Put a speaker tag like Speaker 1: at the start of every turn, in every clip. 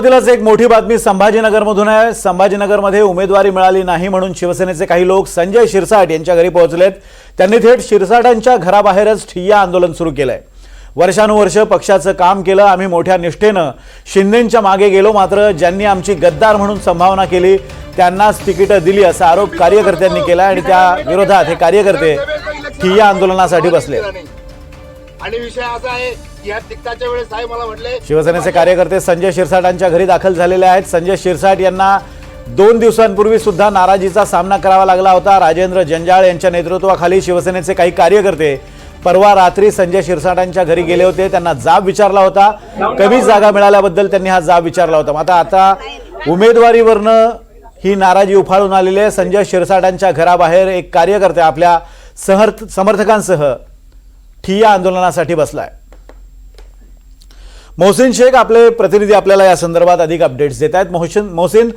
Speaker 1: सुरुवातीलाच एक मोठी बातमी संभाजीनगरमधून आहे। संभाजीनगरमध्ये उमेदवारी मिळाली नाही म्हणून शिवसेनेचे काही लोक संजय शिरसाट यांच्या घरी पोहोचलेत। त्यांनी थेट शिरसाटांच्या घराबाहेरच ठिय्या आंदोलन सुरू केलंय। वर्षानुवर्ष पक्षाचं काम केलं, आम्ही मोठ्या निष्ठेनं शिंदेंच्या मागे गेलो, मात्र ज्यांनी आमची गद्दार म्हणून संभावना केली त्यांनाच तिकीट दिली असा आरोप कार्यकर्त्यांनी केला आणि त्या विरोधात हे कार्यकर्ते ठिय्या आंदोलनासाठी बसले।
Speaker 2: आणि विषय असा आहे की या तिकटाच्या वेळेस साहेब मला म्हटले
Speaker 1: शिवसेनेचे कार्यकर्ते संजय शिरसाटांच्या घरी दाखल झालेले आहेत। संजय शिरसाट यांना 2 दिवसांपूर्वी सुद्धा नाराजीचा सामना करावा लागला होता। राजेंद्र जंजाळ यांच्या नेतृत्वाखाली शिवसेनेचे काही कार्यकर्ते परवा रात्री संजय शिरसाटांच्या घरी गेले होते। त्यांना जाब विचारला होता, कमी जागा मिळाल्याबद्दल त्यांनी हा जाब विचारला होता। आता उमेदवारीवरनं ही नाराजी उफाळून आलेली आहे। संजय शिरसाटांच्या घराबाहेर एक कार्यकर्ता आपल्या समर्थकांसह ठिय्या आंदोलनासाठी बसलाय। मोहसिन शेख आपले प्रतिनिधी आपल्याला या संदर्भात अधिक अपडेट्स देत आहेत। मोहसिन,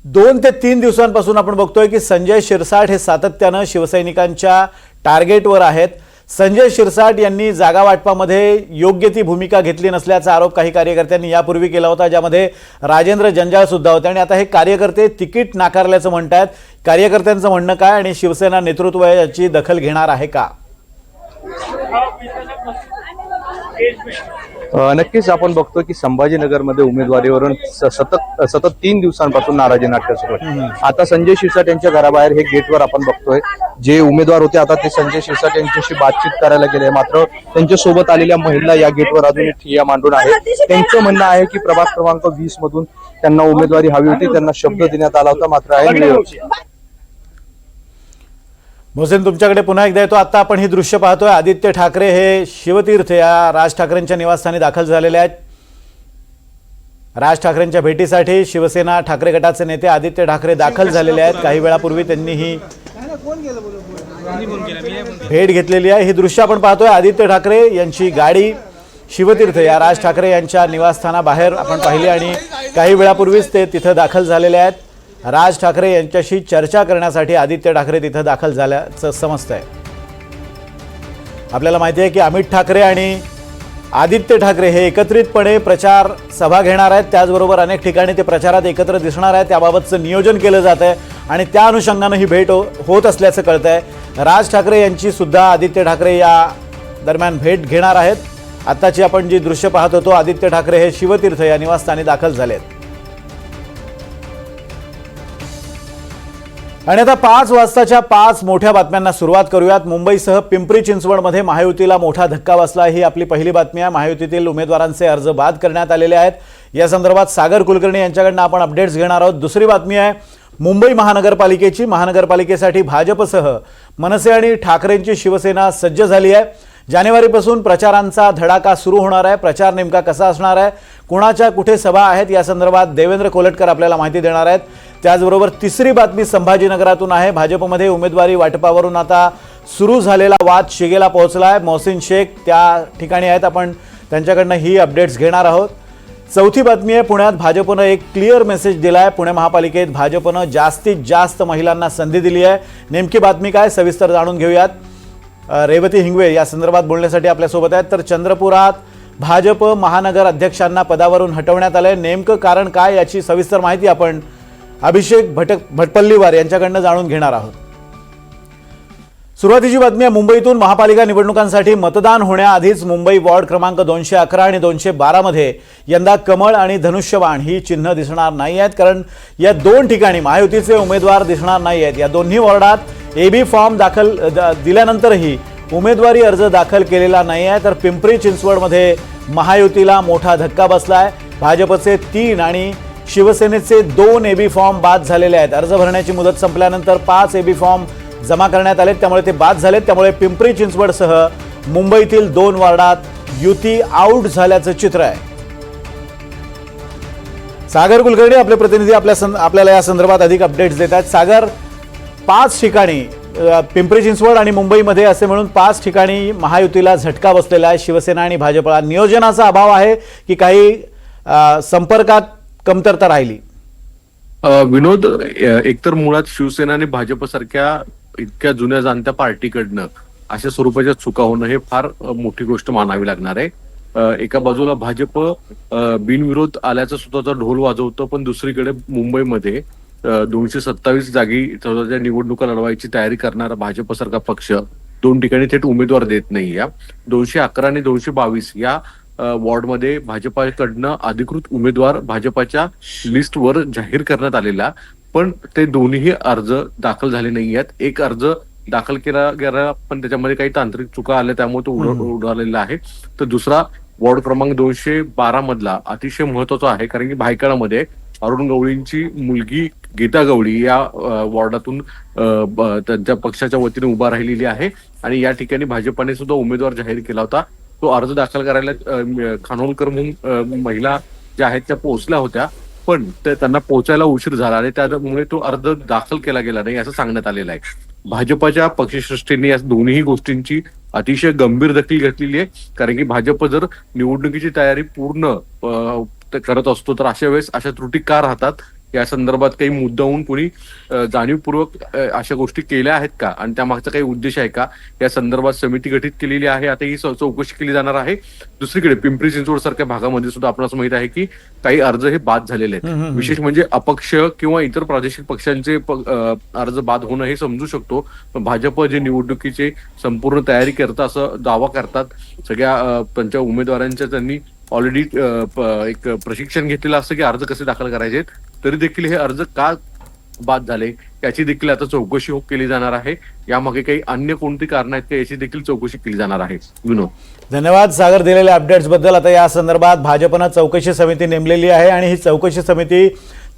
Speaker 1: 2 ते 3 दिवसांपासून आपण बघतोय की संजय शिरसाट हे सातत्यानं शिवसैनिकांच्या टार्गेटवर आहेत। संजय शिरसाट यांनी जागा वाटपामध्ये योग्य ती भूमिका घेतली नसल्याचा आरोप काही कार्यकर्त्यांनी यापूर्वी केला होता, ज्यामध्ये राजेंद्र जंजाळ सुद्धा होते। आणि आता हे कार्यकर्ते तिकीट नाकारल्याचं म्हणतात। कार्यकर्त्यांचं म्हणणं काय आणि शिवसेना नेतृत्व याची दखल घेणार आहे का?
Speaker 3: नक्कीच आपण बघतो की संभाजीनगरमध्ये उमेदवारीवरून सतत 3 दिवसांपासून नाराजी नाट्य सुरू आहे। आता संजय शिरसाट यांच्या घराबाहेर हे गेटवर आपण बघतोय जे उमेदवार होते आता ते संजय शिरसाट यांच्याशी बातचीत करायला गेले, मात्र त्यांच्या सोबत आलेल्या महिला या गेटवर अजूनही ठिय्या मांडून आहेत। त्यांचं म्हणणं आहे की प्रभाग क्रमांक 20 मधून त्यांना उमेदवारी हवी होती, त्यांना शब्द देण्यात आला होता, मात्र
Speaker 1: मोहसिन, तुमच्याकडे पुन्हा एकदा येतो। आता आपण ही दृश्य पाहतोय, आदित्य ठाकरे हे शिवतीर्थ या राज ठाकरेंच्या निवासस्थानी दाखल झालेले आहेत। राज ठाकरेंच्या भेटीसाठी शिवसेना ठाकरे गटाचे नेते आदित्य ठाकरे दाखल झालेले आहेत। काही वेळापूर्वी त्यांनी ही भेट घेतलेली आहे। ही दृश्य आपण पाहतोय, आदित्य ठाकरे यांची गाडी शिवतीर्थ या राज ठाकरे यांच्या निवासस्थानाबाहेर आपण पाहिली आणि काही वेळापूर्वीच ते तिथं दाखल झालेले आहेत। राज ठाकरे यांच्याशी चर्चा करण्यासाठी आदित्य ठाकरे तिथं दाखल झाल्याचं समजतंय। आपल्याला माहिती आहे की अमित ठाकरे आणि आदित्य ठाकरे हे एकत्रितपणे प्रचार सभा घेणार आहेत, त्याचबरोबर अनेक ठिकाणी ते प्रचारात एकत्र दिसणार आहेत। त्याबाबतचं नियोजन केलं जात आहे आणि त्या अनुषंगानं ही भेट होत असल्याचं कळतंय। राज ठाकरे यांची सुद्धा आदित्य ठाकरे या दरम्यान भेट घेणार आहेत। आताची आपण जी दृश्य पाहत होतो, आदित्य ठाकरे हे शिवतीर्थ या निवासस्थानी दाखल झालेत। आणि आता 5 वाजताच्या 5 मोठ्या बातम्यांना सुरुवात करूयात। मुंबईसह पिंपरी चिंचवडमध्ये महायुतीला मोठा धक्का बसला। ही आपली पहिली बातमी आहे। महायुतीतील उमेदवारांचे अर्ज बाद करण्यात आलेले आहेत। या संदर्भात सागर कुलकर्णी यांच्याकडून आपण अपडेट्स घेणार आहोत। दुसरी बातमी आहे मुंबई महानगरपालिकेची। महानगरपालिकेसाठी भाजपसह मनसे आणि ठाकरेंची शिवसेना सज्ज झाली आहे। जानेवारीपासून प्रचारांचा धडाका सुरू होणार आहे। प्रचार नेमका कसा असणार आहे, कुणाच्या कुठे सभा आहेत, या संदर्भात देवेंद्र कोलटकर आपल्याला माहिती देणार आहेत। त्याचबरोबर तिसरी बातमी संभाजीनगरातून आहे। भाजपमध्ये उमेदवारी वाटपावरून आता सुरू झालेला वाद शिगेला पोहोचलाय। मोहसिन शेख त्या ठिकाणी आहेत, आपण त्यांच्याकडनं ही अपडेट्स घेणार आहोत। चौथी बातमी आहे पुण्यात भाजपनं एक क्लिअर मेसेज दिलाय। पुणे महापालिकेत भाजपनं जास्तीत जास्त महिलांना संधी दिली आहे। नेमकी बातमी काय, सविस्तर जाणून घेऊयात। रेवती हिंगवे या संदर्भात बोलण्यासाठी आपल्यासोबत आहेत। तर चंद्रपुरात भाजप महानगर अध्यक्षांना पदावरून हटवण्यात आलंय, नेमकं कारण काय याची सविस्तर माहिती आपण अभिषेक भटपल्लीवार यांच्याकडनं जाणून घेणार आहोत। सुरुवातीची बातमी आहे मुंबईतून। महापालिका निवडणुकांसाठी मतदान होण्याआधीच मुंबई वॉर्ड क्रमांक 211 आणि 212 मध्ये यंदा कमळ आणि धनुष्यबाण ही चिन्ह दिसणार नाही आहेत, कारण या 2 ठिकाणी महायुतीचे उमेदवार दिसणार नाही आहेत। या दोन्ही वॉर्डात एबी फॉर्म दिल्यानंतरही उमेदवारी अर्ज दाखल केलेला नाही आहे। तर पिंपरी चिंचवडमध्ये महायुतीला मोठा धक्का बसलाय। भाजपचे 3 आणि शिवसेनेचे 2 एबी फॉर्म बाद झालेले आहेत। अर्ज भरण्याची मुदत संपल्यानंतर 5 एबी फॉर्म जमा करण्यात आले, त्यामुळे ते बाद झालेत। त्यामुळे पिंपरी चिंचवडसह मुंबईतील 2 वॉर्डात युती आउट झाल्याचं चित्र आहे। सागर कुलकर्णी आपले प्रतिनिधी आपल्याला या संदर्भात अधिक अपडेट्स देत आहेत। सागर, 5 ठिकाणी पिंपरी चिंचवड आणि मुंबईमध्ये असे म्हणून 5 ठिकाणी महायुतीला झटका बसलेला आहे। शिवसेना आणि भाजपला नियोजनाचा अभाव आहे की काही संपर्कात कमतरता राहिली?
Speaker 4: विनोद, एकतर मुळात शिवसेना आणि भाजप सारख्या इतक्या जुन्या जाणत्या पार्टीकडनं अशा स्वरूपाच्या चुका होणं हे फार मोठी गोष्ट मानावी लागणार आहे। एका बाजूला भाजप बिनविरोध आल्याचा सुद्धा ढोल वाजवतं, पण दुसरीकडे मुंबईमध्ये 227 जागी स्वतःच्या निवडणुका लढवायची तयारी करणारा भाजपसारखा पक्ष 2 ठिकाणी थेट उमेदवार देत नाही. या 211 आणि 222 या वॉर्डमध्ये भाजपाकडनं अधिकृत उमेदवार भाजपाच्या लिस्टवर जाहीर करण्यात आलेला, पण ते दोन्ही अर्ज दाखल झाले नाही आहेत. एक अर्ज दाखल केला गेला, पण त्याच्यामध्ये काही तांत्रिक चुका आल्या, त्यामुळे तो उडालेला आहे. तर दुसरा वॉर्ड क्रमांक 212 मधला अतिशय महत्वाचा आहे, कारण की भायखळामध्ये अरुण गवळींची मुलगी गीता गवळी या वॉर्डातून त्यांच्या पक्षाच्या वतीने उभा राहिलेली आहे आणि या ठिकाणी भाजपाने सुद्धा उमेदवार जाहीर केला होता. तो अर्ज दाखल करायला खानोलकर म्हणून महिला ज्या आहेत त्या पोहोचल्या होत्या, पण त्यांना पोहोचायला उशीर झाला आणि त्यामुळे तो अर्ज दाखल केला गेला नाही असं सांगण्यात आलेलं आहे. भाजपाच्या पक्षश्रेष्ठींनी या दोन्ही गोष्टींची अतिशय गंभीर दखल घेतलेली आहे, कारण की भाजप जर निवडणुकीची तयारी पूर्ण करत असतो तर अशा वेळेस अशा त्रुटी का राहतात, या संदर्भात काही मुद्दाहून कोणी जाणीवपूर्वक अशा गोष्टी केल्या आहेत का आणि त्यामागचा काही उद्देश आहे का, या संदर्भात समिती गठीत केलेली आहे. आता ही चौकशी केली जाणार आहे. दुसरीकडे पिंपरी चिंचवड सारख्या भागामध्ये सुद्धा आपल्याला माहित आहे की काही अर्ज हे बाद झालेले आहेत. विशेष म्हणजे अपक्ष किंवा इतर प्रादेशिक पक्षांचे अर्ज बाद होणं हे समजू शकतो, पण भाजप जे निवडणुकीचे संपूर्ण तयारी करतात असं दावा करतात, सगळ्या त्यांच्या उमेदवारांच्या त्यांनी ऑलरेडी एक प्रशिक्षण घेतलेलं असतं की अर्ज कसे दाखल करायचे, तरी देखील हे अर्ज का बाद झाले याची देखील आता चौकशी केली जाणार आहे. यामागे काही अन्य कोणती कारण आहेत का याची देखील चौकशी केली जाणार आहे. विनोद,
Speaker 1: धन्यवाद सागर दिलेल्या अपडेट्स बद्दल. आता या संदर्भात भाजपनं चौकशी समिती नेमलेली आहे आणि ही चौकशी समिती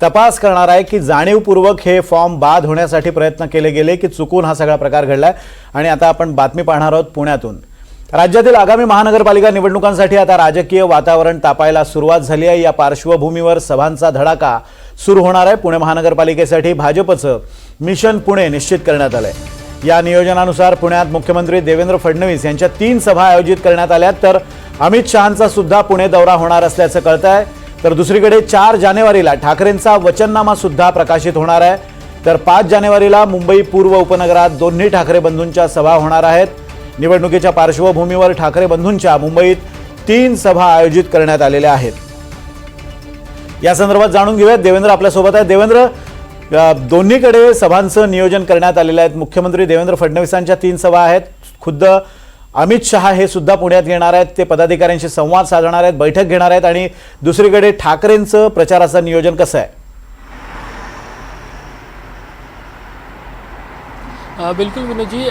Speaker 1: तपास करणार आहे की जाणीवपूर्वक हे फॉर्म बाद होण्यासाठी प्रयत्न केले गेले की चुकून हा सगळा प्रकार घडलाय. आणि आता आपण बातमी पाहणार आहोत पुण्यातून. राज्यातील आगामी महानगरपालिका निवडणुकांसाठी आता राजकीय वातावरण तापायला सुरुवात झाली आहे. या पार्श्वभूमीवर सभांचा धडाका सुरू होणार आहे. पुणे महानगरपालिकेसाठी भाजपचं मिशन पुणे निश्चित करण्यात आलंय. या नियोजनानुसार पुण्यात मुख्यमंत्री देवेंद्र फडणवीस यांच्या 3 सभा आयोजित करण्यात आल्या, तर अमित शहांचा सुद्धा पुणे दौरा होणार असल्याचं कळतंय. तर दुसरीकडे 4 जानेवारीला ठाकरेंचा वचननामा सुद्धा प्रकाशित होणार आहे. तर 5 जानेवारीला मुंबई पूर्व उपनगरात दोन्ही ठाकरे बंधूंच्या सभा होणार आहेत. निवडणुकीच्या पार्श्वभूमीवर ठाकरे बंधूंच्या मुंबईत 3 सभा आयोजित करण्यात आलेल्या आहेत. या संदर्भात जाणून घेऊयात. देवेंद्र आपल्यासोबत आहे. देवेंद्र, दोन्हीकडे सभांचं नियोजन करण्यात आलेलं आहे. मुख्यमंत्री देवेंद्र फडणवीसांच्या 3 सभा आहेत. खुद्द अमित शहा हे सुद्धा पुण्यात येणार आहेत. ते पदाधिकाऱ्यांशी संवाद साधणार आहेत, बैठक घेणार आहेत. आणि दुसरीकडे ठाकरेंचं प्रचाराचं नियोजन कसं आहे?
Speaker 5: बिलकुल विनोदजी,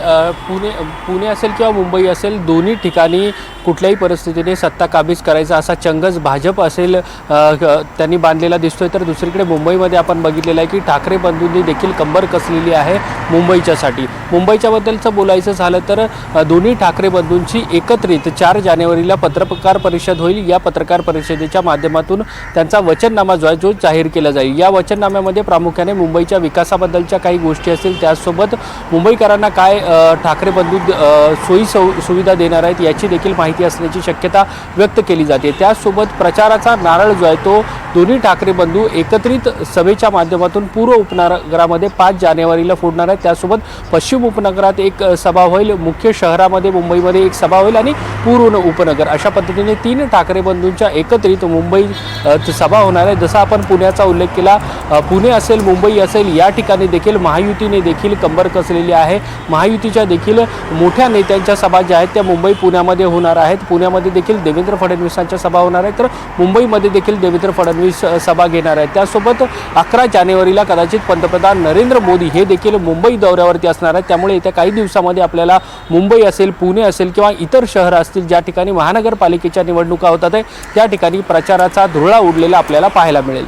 Speaker 5: पुणे असेल किंवा मुंबई असेल, दोन्ही ठिकाणी कुठल्याही परिस्थितीने सत्ता काबीज करायचा असा चंगच भाजप असेल त्यांनी बांधलेला दिसतोय. तर दुसरीकडे मुंबईमध्ये आपण बघितलेलं आहे की ठाकरे बंधूंनी देखील कंबर कसलेली आहे मुंबईच्यासाठी. मुंबईच्याबद्दलचं बोलायचं झालं तर दोन्ही ठाकरे बंधूंची एकत्रित 4 जानेवारीला पत्रकार परिषद होईल. या पत्रकार परिषदेच्या माध्यमातून त्यांचा वचननामा जो आहे जो जाहीर केला जाईल. या वचननाम्यामध्ये प्रामुख्याने मुंबईच्या विकासाबद्दलच्या काही गोष्टी असतील, त्याचसोबत मुंबईकरांना काय ठाकरे बंधू सोयी सुविधा देणार आहेत याची देखील माहिती असण्याची शक्यता व्यक्त केली जाते. त्याचसोबत प्रचाराचा नारळ जो आहे तो दोन्ही ठाकरे बंधू एकत्रित सभेच्या माध्यमातून पूर्व उपनगरामध्ये 5 जानेवारीला फोडणार आहेत. त्यासोबत पश्चिम उपनगरात एक सभा होईल, मुख्य शहरामध्ये मुंबईमध्ये एक सभा होईल आणि पूर्व उपनगर, अशा पद्धतीने 3 ठाकरे बंधूंच्या एकत्रित मुंबई सभा होणार आहे. जसा आपण पुण्याचा उल्लेख केला, पुणे असेल मुंबई असेल, या ठिकाणी देखील महायुतीने देखील कंबर कसलेली आहे. महायुतीच्या देखील मोठ्या नेत्यांच्या सभा ज्या आहेत त्या मुंबई पुण्यामध्ये होणार आहेत. पुण्यामध्ये देखील देवेंद्र फडणवीसांच्या सभा होणार आहेत, तर मुंबईमध्ये देखील देवेंद्र फडणवीस सभा घेणार आहेत. त्यासोबत 11 जानेवारीला कदाचित पंतप्रधान नरेंद्र मोदी हे देखील मुंबई दौऱ्यावरती असणार आहेत. त्यामुळे येत्या काही दिवसामध्ये आपल्याला मुंबई असेल, पुणे असेल किंवा इतर शहरं असतील ज्या ठिकाणी महानगरपालिकेच्या निवडणुका होतात त्या ठिकाणी प्रचाराचा धुरळा उडलेला आपल्याला पाहायला मिळेल.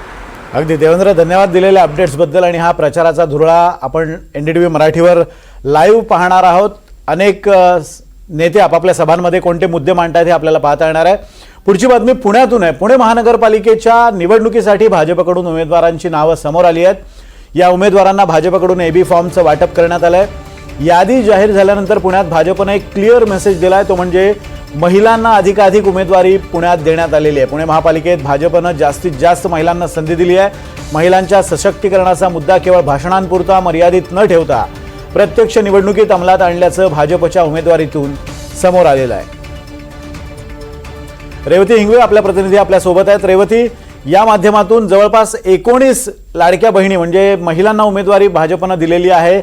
Speaker 1: अगदी देवेंद्र, धन्यवाद दिलेल्या अपडेट्सबद्दल. आणि हा प्रचाराचा धुरळा आपण NDTV मराठीवर लाईव्ह पाहणार आहोत. अनेक नेते आपापल्या सभांमध्ये कोणते मुद्दे मांडतात हे आपल्याला पाहता येणार आहे. पुढची बातमी पुण्यातून आहे. पुणे महानगरपालिकेच्या निवडणुकीसाठी भाजपकडून उमेदवारांची नावं समोर आली आहेत. या उमेदवारांना भाजपकडून AB फॉर्मचं वाटप करण्यात आलंय. यादी जाहीर झाल्यानंतर पुण्यात भाजपनं एक क्लिअर मेसेज दिलाय, तो म्हणजे महिलांना अधिकाधिक उमेदवारी पुण्यात देण्यात आलेली आहे. पुणे महापालिकेत भाजपनं जास्तीत जास्त महिलांना संधी दिली आहे. महिलांच्या सशक्तीकरणाचा मुद्दा केवळ भाषणांपुरता मर्यादित न ठेवता प्रत्यक्ष निवडणुकीत अंमलात आणल्याचं भाजपच्या उमेदवारीतून समोर आलेलं आहे. रेवती हिंगवे आपल्या प्रतिनिधी आपल्या सोबत आहेत. रेवती, या माध्यमातून जवळपास 19 लाडक्या बहिणी म्हणजे महिलांना उमेदवारी भाजपनं दिलेली आहे.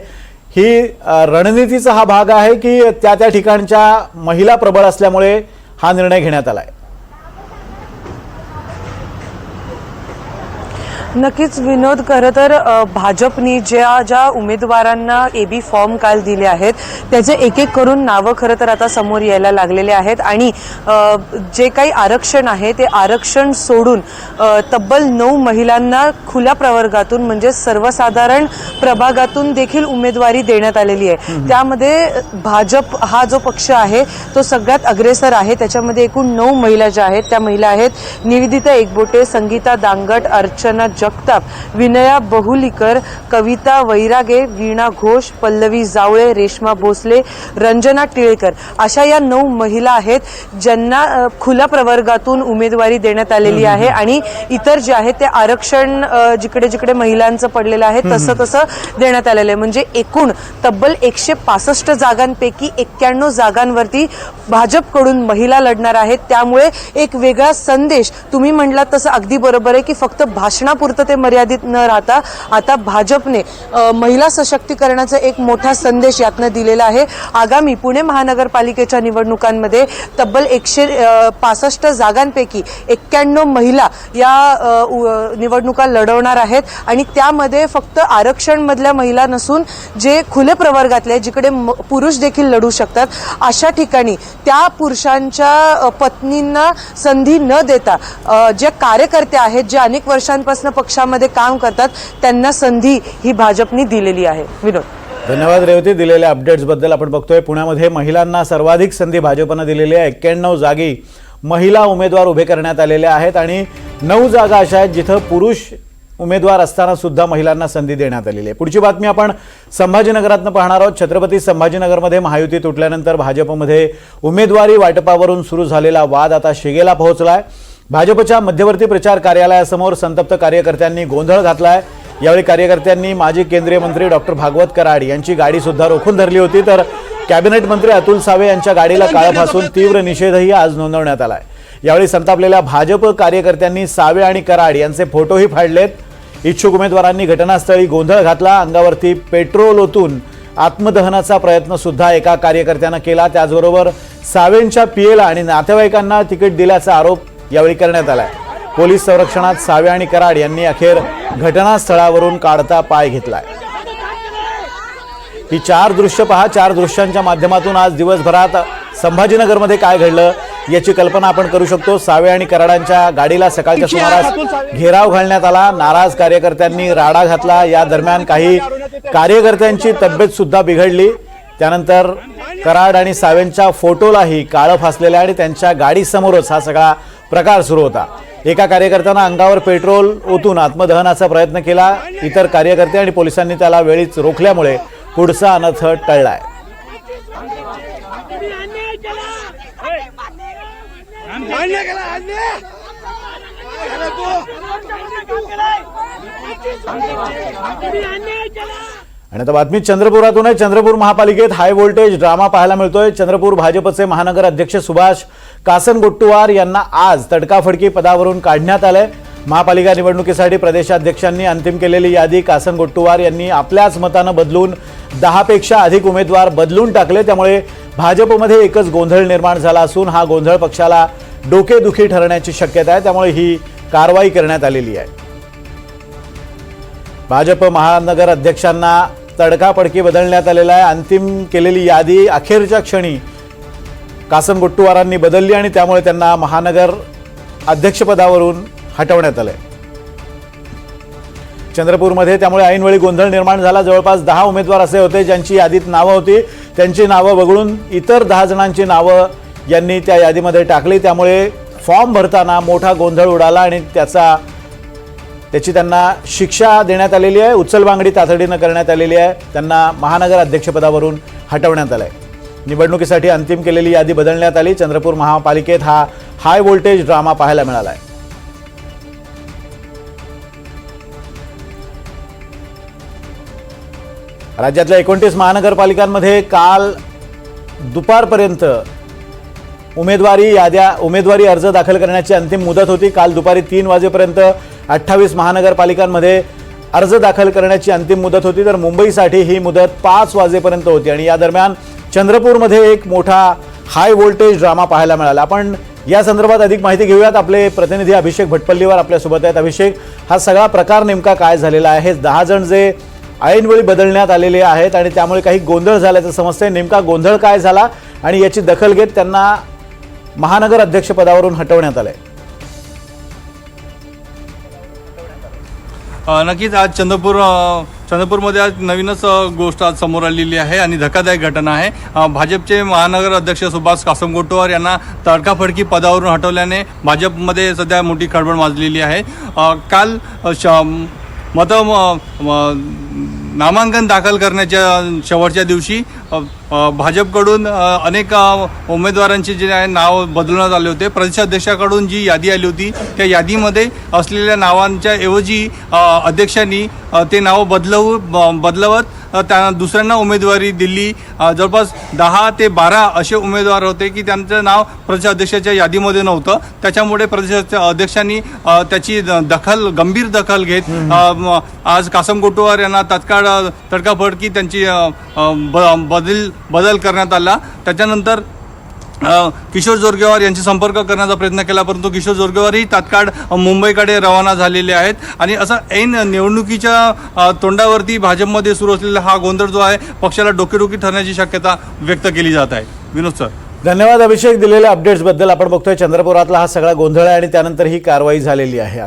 Speaker 1: ही रणनीतीचा हा भाग आहे की त्या ठिकाणच्या महिला प्रबळ असल्यामुळे हा निर्णय घेण्यात आलाय?
Speaker 6: नक्कीच विनोद, खरं तर भाजपनी ज्या उमेदवारांना एबी फॉर्म काल दिले आहेत त्याचे एक एक करून नावं खरं तर आता समोर यायला लागलेले आहेत आणि जे काही आरक्षण आहे ते आरक्षण सोडून तब्बल 9 महिलांना खुल्या प्रवर्गातून म्हणजे सर्वसाधारण प्रभागातून देखील उमेदवारी देण्यात आलेली आहे. त्यामध्ये भाजप हा जो पक्ष आहे तो सगळ्यात अग्रेसर आहे. त्याच्यामध्ये एकूण 9 महिला ज्या आहेत त्या महिला आहेत निवेदिता एकबोटे, संगीता दांगट, अर्चना जगताप, विनया बहुलीकर, कविता वैरागे, वीणा घोष, पल्लवी जावळे, रेश्मा भोसले, रंजना टिळकर अशा या 9 महिला आहेत ज्यांना खुल्या प्रवर्गातून उमेदवारी देण्यात आलेली आहे आणि इतर जे आहे ते आरक्षण जिकडे जिकडे महिलांचं पडलेलं आहे तसं तसं देण्यात आलेलं आहे. म्हणजे एकूण तब्बल 165 जागांपैकी 91 जागांवरती भाजपकडून महिला लढणार आहेत. त्यामुळे एक वेगळा संदेश, तुम्ही म्हटलात तसं अगदी बरोबर आहे की फक्त भाषणापुरतं ते मर्यादित न राहता आता भाजपने महिला सशक्तीकरणाचा एक मोठा संदेश यातनं दिलेला आहे. आगामी पुणे महानगरपालिकेच्या निवडणुकांमध्ये तब्बल 165 जागांपैकी 91 महिला या निवडणुका लढवणार आहेत आणि त्यामध्ये फक्त आरक्षण मधल्या महिला नसून जे खुले प्रवर्गातले जिकडे पुरुष देखील लढू शकतात अशा ठिकाणी त्या पुरुषांच्या पत्नींना संधी न देता जे कार्यकर्ते आहेत जे अनेक वर्षांपासून पक्षामध्ये काम करतात त्यांना संधी ही भाजपने दिलेली आहे. विनोद,
Speaker 1: धन्यवाद रेवती दिलेल्या अपडेट्स बद्दल. आपण बघतोय पुण्यामध्ये महिलांना सर्वाधिक संधी भाजपनं दिलेली आहे. 91 जागी महिला उमेदवार उभे करण्यात आलेले आहेत आणि 9 जागा अशा आहेत जिथं पुरुष उमेदवार असताना सुद्धा महिलांना संधी देण्यात आलेली आहे. पुढची बातमी आपण संभाजीनगरातनं पाहणार आहोत. छत्रपती संभाजीनगरमध्ये महायुती तुटल्यानंतर भाजपमध्ये उमेदवारी वाटपावरून सुरू झालेला वाद आता शिगेला पोहोचलाय. भाजपच्या मध्यवर्ती प्रचार कार्यालयासमोर संतप्त कार्यकर्त्यांनी गोंधळ घातलाय. यावेळी कार्यकर्त्यांनी माजी केंद्रीय मंत्री डॉक्टर भागवत कराड यांची गाडी सुद्धा रोखून धरली होती. तर कॅबिनेट मंत्री अतुल सावे यांच्या गाडीला काळं फासून तीव्र निषेधही आज नोंदवण्यात आलाय. यावेळी संतापलेल्या भाजप कार्यकर्त्यांनी सावे आणि कराड यांचे फोटोही फाडलेत. इच्छुक उमेदवारांनी घटनास्थळी गोंधळ घातला. अंगावरती पेट्रोल ओतून आत्मदहनाचा प्रयत्न सुद्धा एका कार्यकर्त्यानं केला. त्याचबरोबर सावेंच्या पीएला आणि नातेवाईकांना तिकीट दिल्याचा आरोप यावेळी करण्यात आलाय. पोलीस संरक्षणात सावे आणि कराड यांनी अखेर घटनास्थळावरून काढता पाय घेतलाय. ही 4 दृश्य पहा. 4 दृश्यांच्या माध्यमातून आज दिवसभरात संभाजीनगरमध्ये काय घडलं याची कल्पना आपण करू शकतो. सावे आणि कराडांच्या गाडीला सकाळच्या सुमारास घेराव घालण्यात आला. नाराज कार्यकर्त्यांनी राडा घातला. या दरम्यान काही कार्यकर्त्यांची तब्येत सुद्धा बिघडली. त्यानंतर कराड आणि सावेंच्या फोटोलाही काळं फासलेलं आणि त्यांच्या गाडीसमोरच हा सगळा प्रकार सुरू होता. एका कार्यकर्त्यानं अंगावर पेट्रोल ओतून आत्मदहनाचा प्रयत्न केला. इतर कार्यकर्ते आणि पोलिसांनी त्याला वेळीच रोखल्यामुळे पुढचा अनर्थ टळलाय. आणि आता बातमी चंद्रपुरातून आहे. चंद्रपूर महापालिकेत हाय व्होल्टेज ड्रामा पाहायला मिळतोय. चंद्रपूर भाजपचे महानगर अध्यक्ष सुभाष कासनगोट्टुवार यांना आज तडकाफडकी पदावरून काढण्यात आलंय. महापालिका निवडणुकीसाठी प्रदेशाध्यक्षांनी अंतिम केलेली यादी कासनगोट्टुवार यांनी आपल्याच मतानं बदलून 10 पेक्षा अधिक उमेदवार बदलून टाकले. त्यामुळे भाजपमध्ये एकच गोंधळ निर्माण झाला असून हा गोंधळ पक्षाला डोकेदुखी ठरण्याची शक्यता आहे. त्यामुळे ही कारवाई करण्यात आलेली आहे. भाजप महानगर अध्यक्षांना तडकाफडकी बदलण्यात आलेला आहे. अंतिम केलेली यादी अखेरच्या क्षणी कासनगोट्टुवारांनी बदलली आणि त्यामुळे त्यांना महानगर अध्यक्षपदावरून हटवण्यात आलंय. चंद्रपूरमध्ये त्यामुळे ऐनवेळी गोंधळ निर्माण झाला. जवळपास 10 उमेदवार असे होते ज्यांची यादीत नावं होती. त्यांची नावं वगळून इतर 10 जणांची नावं यांनी त्या यादीमध्ये टाकली. त्यामुळे फॉर्म भरताना मोठा गोंधळ उडाला आणि त्याची त्यांना शिक्षा देण्यात आलेली आहे. उचलबांगडी तातडीनं करण्यात आलेली आहे. त्यांना महानगर अध्यक्षपदावरून हटवण्यात आलंय. निवडणुकीसाठी अंतिम केलेली यादी बदलण्यात आली. चंद्रपूर महापालिकेत हा हाय व्होल्टेज ड्रामा पाहायला मिळाला आहे. राज्यातल्या 29 महानगरपालिकांमध्ये काल दुपारपर्यंत उमेदवारी अर्ज दाखल करण्याची अंतिम मुदत होती. काल दुपारी 3 वाजेपर्यंत 28 महानगरपालिकांमध्ये अर्ज दाखल करण्याची अंतिम मुदत होती, तर मुंबईसाठी ही मुदत 5 वाजेपर्यंत होती. आणि या दरम्यान चंद्रपूरमध्ये एक मोठा हाय व्होल्टेज ड्रामा पाहायला मिळाला. आपण या संदर्भात अधिक माहिती घेऊयात. आपले प्रतिनिधी अभिषेक भटपल्लीवर आपल्यासोबत आहेत. अभिषेक, हा सगळा प्रकार नेमका काय झालेला आहे? 10 जण जे ऐनवेळी बदलण्यात आलेले आहेत आणि त्यामुळे काही गोंधळ झाल्याचं समजतंय. नेमका गोंधळ काय झाला आणि याची दखल घेत त्यांना महानगर अध्यक्षपदावरून हटवण्यात आलंय?
Speaker 7: नक्कीच आज चंद्रपूरमध्ये आज नवीनच गोष्ट आज समोर आलेली आहे आणि धक्कादायक घटना आहे. भाजपचे महानगर अध्यक्ष सुभाष कासमगोटवार यांना तडकाफडकी पदावरून हटवल्याने भाजपमध्ये सध्या मोठी खळबळ माजलेली आहे. काल नामांकन दाखल करण्याच्या शेवटच्या दिवशी भाजपकडून अनेक उमेदवारांचे जे आहे नाव बदलण्यात आले होते. प्रदेशाध्यक्षाकडून जी यादी आली होती त्या यादीमध्ये असलेल्या नावांच्या ऐवजी अध्यक्षांनी ते नाव बदलवत त्यांना दुसऱ्यांना उमेदवारी दिली. जवळपास 10 ते 12 असे उमेदवार होते की त्यांचं नाव प्रदेशाध्यक्षाच्या यादीमध्ये नव्हतं. त्याच्यामुळे प्रदेशाध्यक्षांनी त्याची गंभीर दखल घेत आज कासमगोटवार यांना तात्काळ तडकाफडकी त्यांची बदल करण्यात आला. त्याच्यानंतर किशोर जोरगेवार यांची संपर्क करण्याचा प्रयत्न केला, परंतु किशोर जोरगेवारही तात्काळ मुंबईकडे रवाना झालेले आहेत. आणि असा ऐन निवडणुकीच्या तोंडावरती भाजपमध्ये सुरू असलेला हा गोंधळ जो आहे पक्षाला डोकेदुखी ठरण्याची शक्यता व्यक्त केली जात आहे. विनोद सर,
Speaker 1: धन्यवाद अभिषेक दिलेल्या अपडेट्सबद्दल. आपण बघतोय चंद्रपुरातला हा सगळा गोंधळ आहे आणि त्यानंतर ही कारवाई झालेली आहे.